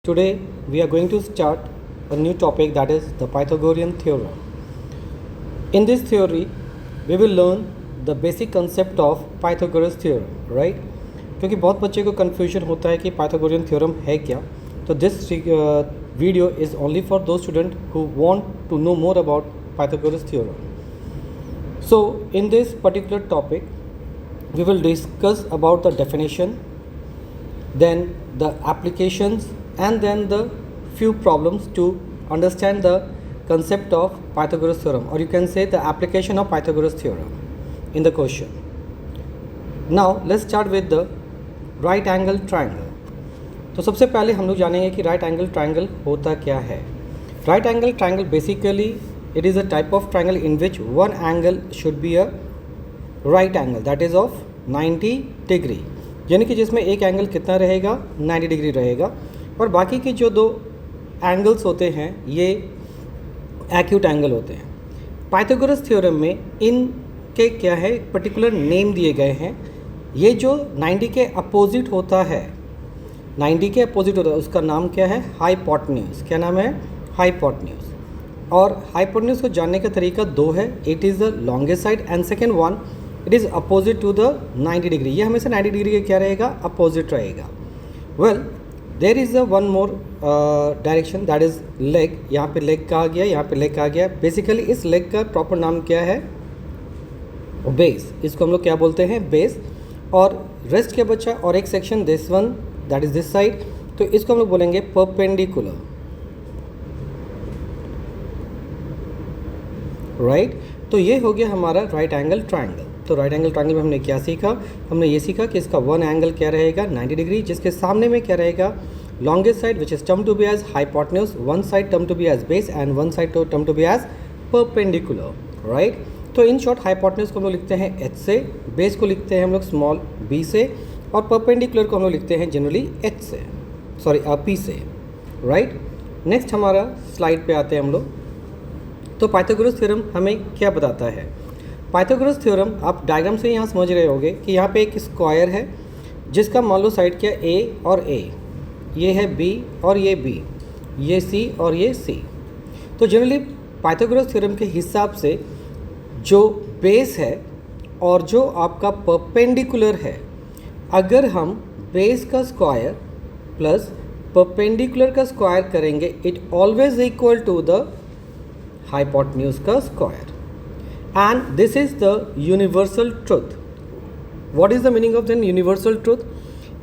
Today we are going to start a new topic, that is the Pythagorean theorem. In this theory we will learn the basic concept of Pythagoras theorem, right? क्योंकि बहुत बच्चे को confusion होता है कि Pythagorean theorem है क्या. तो this video is only for those students who want to know more about Pythagoras theorem. So in this particular topic we will discuss about the definition, then the applications, and then the few problems to understand the concept of Pythagoras theorem, or you can say the application of Pythagoras theorem in the question. Now let's start with the right angle triangle. तो सबसे पहले हम लोग जानेंगे कि right angle triangle होता क्या है. Right angle triangle basically it is a type of triangle in which one angle should be a right angle that is of 90 degree, यानी कि जिसमें एक एंगल कितना रहेगा, 90 डिग्री रहेगा, और बाकी के जो दो एंगल्स होते हैं ये एक्यूट एंगल होते हैं. पाइथागोरस थ्योरम में इनके क्या है, पर्टिकुलर नेम दिए गए हैं. ये जो 90 के अपोजिट होता है, 90 के अपोजिट होता है, उसका नाम क्या है, हाइपोटेन्यूज. क्या नाम है, हाइपोटेन्यूज. और हाइपोटेन्यूज को जानने का तरीका दो है. It is the longest side and second one it is opposite to the 90 degree. ये हमेशा 90 डिग्री के क्या रहेगा, अपोजिट रहेगा. Well there is a one more direction that is leg. यहाँ पे लेग कहा गया, यहाँ पे लेग कहा गया. बेसिकली इस लेग का प्रॉपर नाम क्या है, बेस. इसको हम लोग क्या बोलते हैं, बेस. और रेस्ट क्या बचा, और एक section this one that is this side, तो इसको हम लोग बोलेंगे परपेंडिकुलर, राइट. तो ये हो गया हमारा राइट एंगल ट्रायंगल. तो राइट एंगल ट्रायंगल में हमने क्या सीखा, हमने ये सीखा कि इसका वन एंगल क्या रहेगा, 90 डिग्री, जिसके सामने में क्या रहेगा, longest side which is term to be as hypotenuse, one side term to be as base and one side term to be as perpendicular, right. तो इन शॉर्ट हाइपोटेन्यूज को हम लोग लिखते हैं एच से, बेस को लिखते हैं हम लोग स्मॉल बी से, और परपेंडिकुलर को हम लोग लिखते हैं जनरली एच से, सॉरी पी से, राइट. नेक्स्ट हमारा स्लाइड पे आते हैं हम लोग. तो पाइथागोरस थ्योरम हमें क्या बताता है. पाइथागोरस थ्योरम आप डायग्राम से यहाँ समझ रहे होंगे कि यहाँ पे एक स्क्वायर है जिसका मान लो साइड क्या, ए और ए, ये है बी और ये बी, ये सी और ये सी. तो जनरली पाइथागोरस थ्योरम के हिसाब से जो बेस है और जो आपका परपेंडिकुलर है, अगर हम बेस का स्क्वायर प्लस परपेंडिकुलर का स्क्वायर करेंगे, it always equal to the hypotenuse का square. And this is the universal truth. What is the meaning of the universal truth?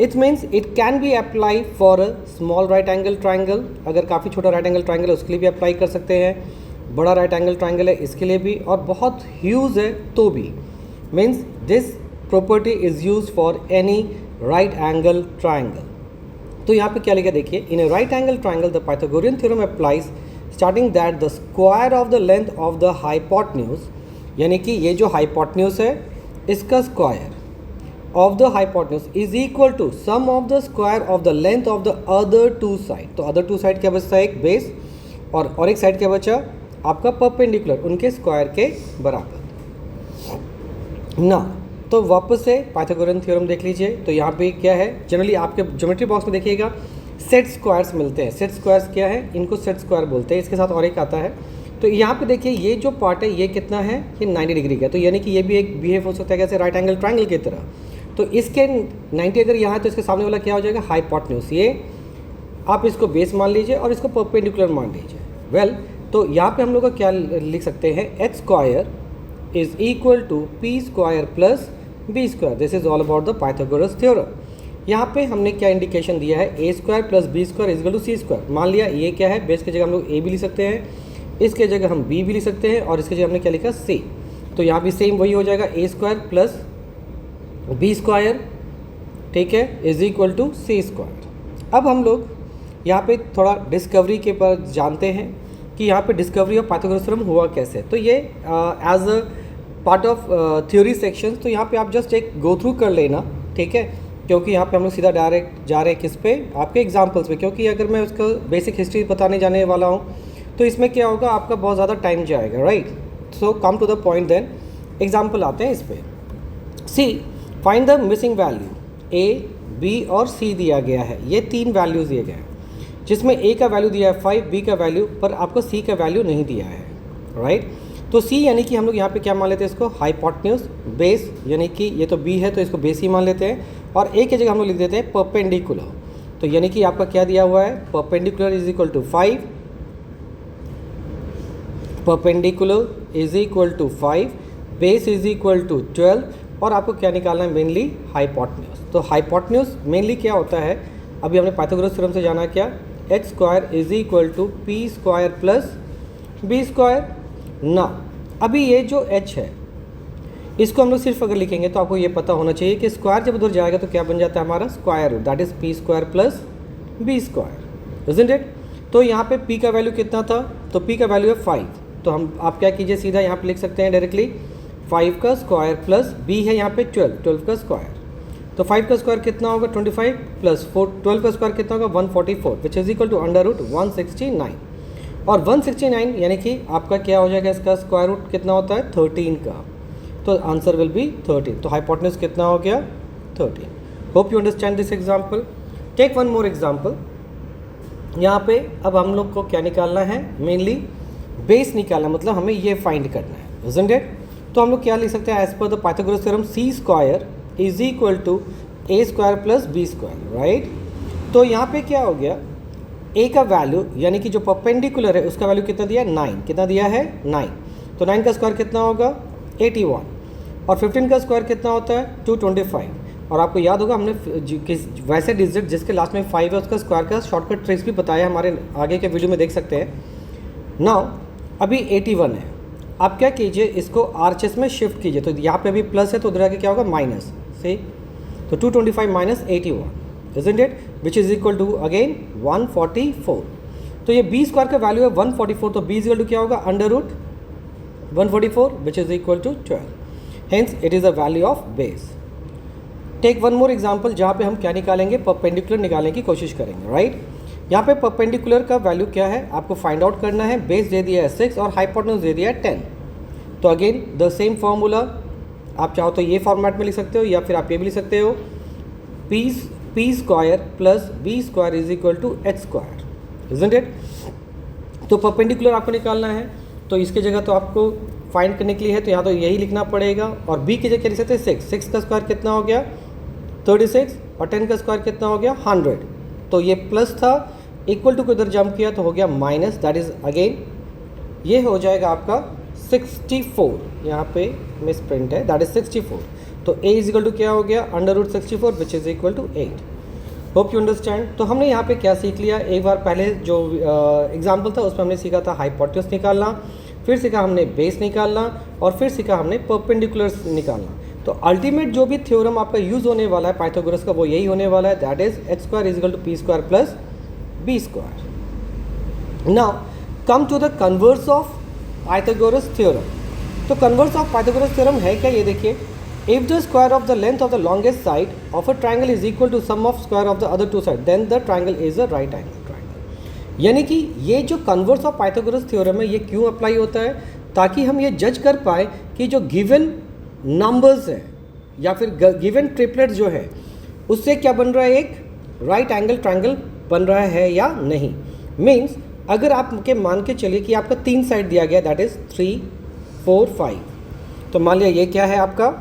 It means it can be apply for a small right angle triangle. अगर काफ़ी छोटा right angle triangle है उसके लिए भी apply कर सकते हैं, बड़ा राइट एंगल ट्राइंगल है इसके लिए भी, और बहुत ह्यूज है तो भी. Means this property is use for any right angle triangle. तो यहाँ पे क्या लिखा देखिए, in a right angle triangle the Pythagorean theorem applies starting that the square of the length of the hypotenuse, यानी कि ये जो हाइपोटेन्यूज है इसका square of the hypotenuse is equal to sum of the square of the length of the other two side. तो other two side क्या बचता है, एक बेस, और एक साइड क्या बचा आपका परपेंडिकुलर, उनके स्क्वायर के बराबर ना. तो वापस से पाइथागोरियन थ्योरम देख लीजिए. तो यहाँ पे क्या है, जनरली आपके ज्योमेट्री बॉक्स में देखिएगा सेट स्क्वायर्स मिलते हैं. सेट स्क्वायर्स क्या है, इनको सेट स्क्वायर बोलते हैं. इसके साथ और एक आता है. तो यहाँ पे देखिए ये जो पार्ट है ये कितना है, ये 90 डिग्री का. तो यानी कि ये भी एक बिहेव हो सकता है कैसे, राइट एंगल ट्रायंगल की तरह. तो इसके 90 अगर यहाँ है तो इसके सामने वाला क्या हो जाएगा, हाइपोटेन्यूज. ये आप इसको बेस मान लीजिए और इसको परपेंडिकुलर मान लीजिए. वेल तो यहाँ पे हम लोग का क्या लिख सकते हैं, H square is equal to P square plus B square. This is all about the Pythagoras theorem. यहाँ पे हमने क्या इंडिकेशन दिया है, A square plus B square is equal to C square. मान लिया ये क्या है, बेस की जगह हम लोग ए भी लिख सकते हैं, इसके जगह हम बी भी लिख सकते हैं, और इसके जगह हमने क्या लिखा, सी. तो यहाँ भी सेम वही हो जाएगा, a square plus B square, ठीक है, is equal to C square. अब हम लोग यहाँ पे थोड़ा डिस्कवरी के पर जानते हैं कि यहाँ पे डिस्कवरी ऑफ पाइथागोरस थ्योरम हुआ कैसे. तो ये as a part of theory section, तो यहाँ पे आप जस्ट एक गो थ्रू कर लेना, ठीक है, क्योंकि यहाँ पे हम लोग सीधा डायरेक्ट जा रहे हैं किस पे, आपके एग्जाम्पल्स पे. क्योंकि अगर मैं उसका बेसिक हिस्ट्री बताने जाने वाला हूँ तो इसमें क्या होगा, आपका बहुत ज़्यादा टाइम जाएगा, right. So come to the point. Then example आते हैं इस पर. See find the missing value, A B और सी दिया गया है, ये तीन वैल्यूज़ दिए गए हैं. जिसमें ए का वैल्यू दिया है 5, बी का वैल्यू, पर आपको सी का वैल्यू नहीं दिया है, राइट। तो सी यानी कि हम लोग यहाँ पे क्या मान लेते हैं इसको, हाइपोटेन्यूज, बेस यानी कि ये तो बी है तो इसको बेस ही मान लेते हैं, और ए की जगह हम लोग लिख देते हैं परपेंडिकुलर। तो यानी कि आपका क्या दिया हुआ है, perpendicular is equal to 5, perpendicular is equal to 5, base is equal to 12, और आपको क्या निकालना है, मेनली हाइपोटेन्यूज। तो हाइपोटेन्यूज मेनली क्या होता है, अभी हमने पाइथागोरस थ्योरम से जाना क्या, h square is equal to P square plus B square. ना अभी ये जो h है इसको हम लोग सिर्फ अगर लिखेंगे तो आपको ये पता होना चाहिए कि स्क्वायर जब उधर जाएगा तो क्या बन जाता है हमारा square root, that is p square plus B square, isn't it. तो यहाँ पे p का वैल्यू कितना था, तो p का वैल्यू है 5, तो हम आप क्या कीजिए सीधा यहाँ पे लिख सकते हैं डायरेक्टली 5 का स्क्वायर प्लस b है यहाँ पे 12 का स्क्वायर। तो 5 का स्क्वायर कितना होगा 25 प्लस 12 का स्क्वायर कितना होगा 144, which is equal to under root 169, और 169 यानी कि आपका क्या हो जाएगा, इसका स्क्वायर रूट कितना होता है 13 का, तो आंसर विल बी 13। तो हाइपोटेन्यूज कितना हो गया 13। Hope you understand this example. Take one more example. यहाँ पे अब हम लोग को क्या निकालना है, मेनली बेस निकालना, मतलब हमें ये फाइंड करना है, इजंट इट। तो हम लोग क्या लिख सकते हैं, as per the Pythagoras theorem c square is equal to a square plus B square, right. तो यहाँ पे क्या हो गया, ए का वैल्यू यानी कि जो परपेंडिकुलर है उसका वैल्यू कितना दिया है 9, कितना दिया है 9, तो 9 का स्क्वायर कितना होगा 81, और 15 का स्क्वायर कितना होता है 225, और आपको याद होगा हमने वैसे डिजिट जिसके लास्ट में 5 है उसका स्क्वायर का शॉर्टकट ट्रिक्स भी बताया, हमारे आगे के वीडियो में देख सकते हैं। नाउ अभी 81 है, आप क्या कीजिए इसको RHS में शिफ्ट कीजिए, तो यहाँ पे अभी प्लस है तो उधर आके क्या होगा माइनस, सी, तो 225 minus 81, isn't it, which is equal to again 144। तो ये b स्क्वायर का वैल्यू है 144, तो b इज इक्वल टू क्या होगा under root 144 which is equal to 12, hence it is a value of base। Take one more example जहाँ पे हम क्या निकालेंगे, परपेंडिकुलर निकालने की कोशिश करेंगे, राइट। यहाँ पे परपेंडिकुलर का वैल्यू क्या है आपको फाइंड आउट करना है, बेस दे दिया है 6 और हाइपोटेन्यूज दे दिया है 10। तो अगेन द सेम फॉर्मूला, आप चाहो तो ये फॉर्मेट में लिख सकते हो या फिर आप ये भी लिख सकते हो, p square plus B square is equal to h square, isn't it. तो परपेंडिकुलर आपको निकालना है, तो इसके जगह तो आपको फाइंड करने के लिए है तो यहाँ तो यही लिखना पड़ेगा, और बी की जगह लिख सकते हैं 6 का स्क्वायर कितना हो गया 36, और 10 का स्क्वायर कितना हो गया 100। तो ये प्लस था, इक्वल टू को इधर जंप किया तो हो गया माइनस, दैट इज अगेन ये हो जाएगा आपका 64, यहाँ पे मिस प्रिंट है, दैट इज 64। तो a इज इक्वल टू क्या हो गया under root 64 which is equal to 8। Hope you understand. तो हमने यहाँ पे क्या सीख लिया, एक बार पहले जो एग्जाम्पल था उसमें हमने सीखा था हाइपोटेन्यूज निकालना, फिर सीखा हमने बेस निकालना, और फिर सीखा हमने परपेंडिकुलर्स निकालना। तो अल्टीमेट जो भी थ्योरम आपका यूज़ होने वाला है पाइथागोरस का वो यही होने वाला है, that is h square is equal to P square plus B square. Now come to the converse of Pythagoras theorem. तो कन्वर्स ऑफ पाइथागोरस थ्योरम है क्या, ये देखिए, if the square of the length of the longest side of a triangle is equal to sum of square of the other two sides, then the triangle is a right angle triangle। यानी कि ये जो converse of Pythagoras theorem है ये क्यों apply होता है, ताकि हम ये जज कर पाए कि जो गिवन नंबर्स है या फिर गिवन ट्रिपलेट जो है उससे क्या बन रहा है, एक राइट एंगल ट्रायंगल बन रहा है या नहीं। मीन्स अगर आपके मान के चलिए कि आपका 3 साइड दिया गया, दैट इज 3 4 5, तो मान लिया ये क्या है आपका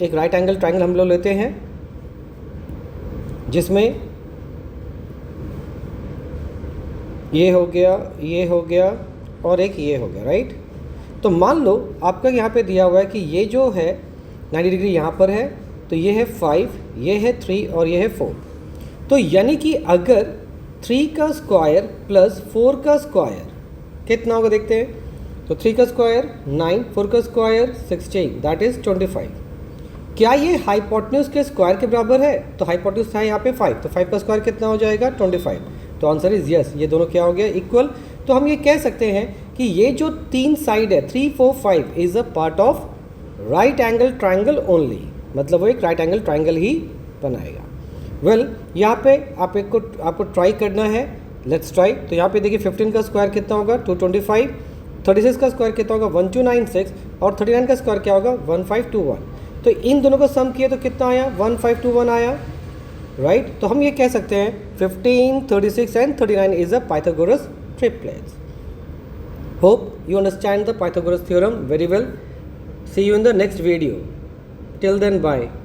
एक राइट एंगल ट्रायंगल हम लोग लेते हैं जिसमें ये हो गया और एक ये हो गया, राइट। तो मान लो आपका यहाँ पे दिया हुआ है कि ये जो है 90 डिग्री यहाँ पर है, तो ये है 5, ये है 3 और ये है 4। तो यानी कि अगर 3 का स्क्वायर प्लस 4 का स्क्वायर कितना होगा देखते हैं, तो 3 का स्क्वायर 9, 4 का स्क्वायर 16, दैट इज 25। क्या ये हाइपोटेन्यूज के स्क्वायर के बराबर है, तो हाइपोटेन्यूज था यहाँ पे 5, तो 5 का स्क्वायर कितना हो जाएगा 25। तो आंसर इज यस, ये दोनों क्या हो गया इक्वल। तो हम ये कह सकते हैं कि ये जो 3 साइड है 3 4 5 is a part of right angle triangle only, मतलब वो एक राइट एंगल ट्रायंगल ही बनाएगा। वेल यहाँ पे आपको ट्राई करना है, लेट्स ट्राई। तो यहाँ पे देखिए 15 का स्क्वायर कितना होगा 225, 36 का स्क्वायर कितना होगा 1296, और 39 का स्क्वायर क्या होगा 1521। तो इन दोनों को सम किया तो कितना आया 1521 आया, राइट तो हम ये कह सकते हैं 15, 36 and 39 is a Pythagoras triplets. Hope you understand the Pythagoras theorem very well. See you in the next video. Till then, bye.